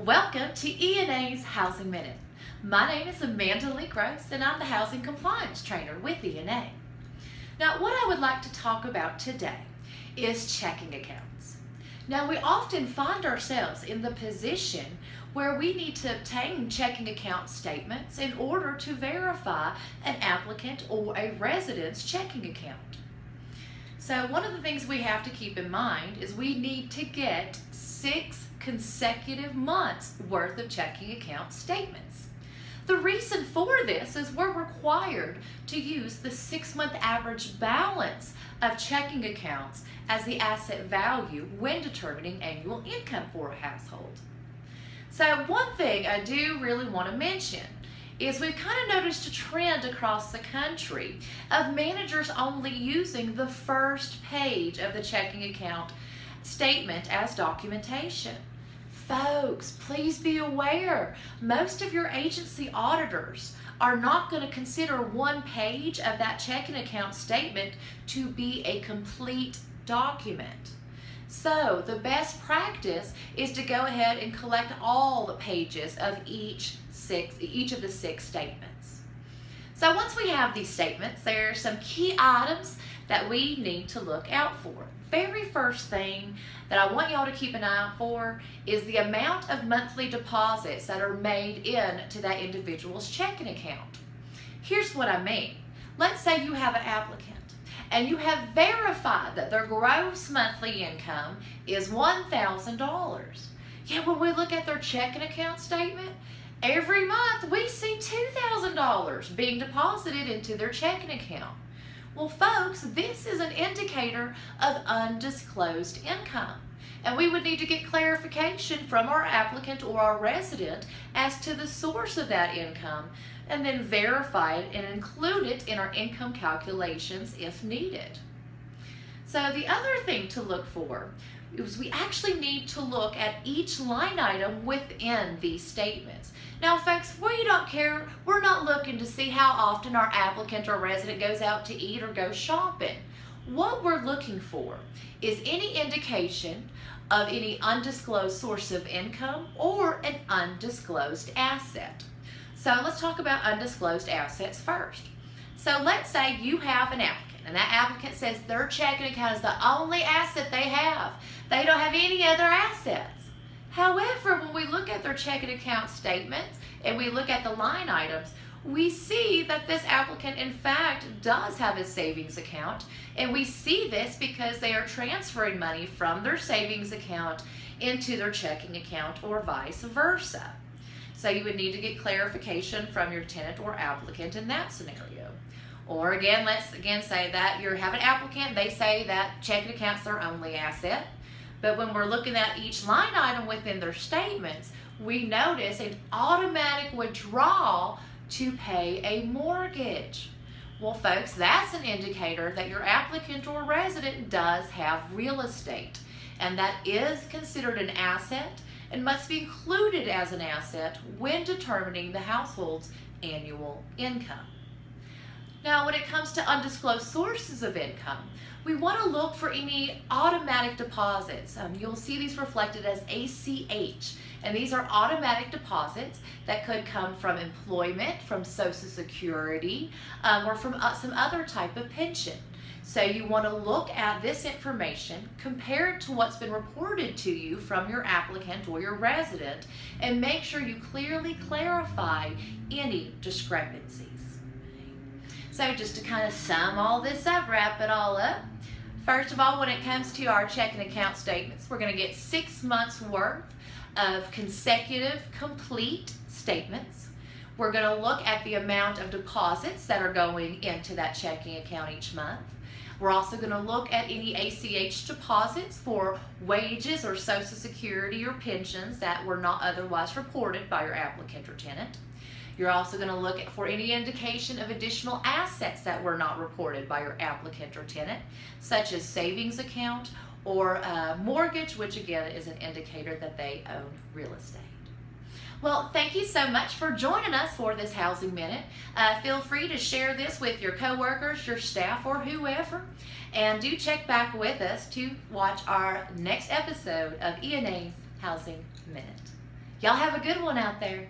Welcome to E&A's Housing Minute. My name is Amanda Lee Gross and I'm the Housing Compliance Trainer with E&A. Now, what I would like to talk about today is checking accounts. Now, we often find ourselves in the position where we need to obtain checking account statements in order to verify an applicant or a resident's checking account. So one of the things we have to keep in mind is we need to get 6 consecutive months worth of checking account statements. The reason for this is we're required to use the 6-month average balance of checking accounts as the asset value when determining annual income for a household. So one thing I do really want to mention is we've kind of noticed a trend across the country of managers only using the first page of the checking account statement as documentation. Folks, please be aware, most of your agency auditors are not going to consider one page of that checking account statement to be a complete document. So the best practice is to go ahead and collect all the pages of each of the 6 statements. So once we have these statements, there are some key items that we need to look out for. Very first thing that I want y'all to keep an eye out for is the amount of monthly deposits that are made into that individual's checking account. Here's what I mean. Let's say you have an applicant and you have verified that their gross monthly income is $1,000. Yet when we look at their checking account statement, every month we see $2,000 being deposited into their checking account. Well, folks, this is an indicator of undisclosed income, and we would need to get clarification from our applicant or our resident as to the source of that income, and then verify it and include it in our income calculations if needed. So the other thing to look for is we actually need to look at each line item within these statements. Now, folks, we don't care. We're not looking to see how often our applicant or resident goes out to eat or goes shopping. What we're looking for is any indication of any undisclosed source of income or an undisclosed asset. So let's talk about undisclosed assets first. So let's say you have an applicant, and that applicant says their checking account is the only asset they have. They don't have any other assets. However, when we look at their checking account statements and we look at the line items, we see that this applicant in fact does have a savings account, and we see this because they are transferring money from their savings account into their checking account or vice versa. So you would need to get clarification from your tenant or applicant in that scenario. Or again, let's say that you have an applicant, they say that checking account's their only asset. But when we're looking at each line item within their statements, we notice an automatic withdrawal to pay a mortgage. Well, folks, that's an indicator that your applicant or resident does have real estate, and that is considered an asset and must be included as an asset when determining the household's annual income. Now, when it comes to undisclosed sources of income, we want to look for any automatic deposits. You'll see these reflected as ACH, and these are automatic deposits that could come from employment, from Social Security, or from some other type of pension. So you want to look at this information, compare it to what's been reported to you from your applicant or your resident, and make sure you clearly clarify any discrepancies. So just to kind of sum all this up, wrap it all up. First of all, when it comes to our checking account statements, we're going to get 6 months worth of consecutive complete statements. We're going to look at the amount of deposits that are going into that checking account each month. We're also going to look at any ACH deposits for wages or Social Security or pensions that were not otherwise reported by your applicant or tenant. You're also going to look for any indication of additional assets that were not reported by your applicant or tenant, such as savings account or mortgage, which again is an indicator that they own real estate. Well, thank you so much for joining us for this Housing Minute. Feel free to share this with your coworkers, your staff, or whoever. And do check back with us to watch our next episode of E&A's Housing Minute. Y'all have a good one out there.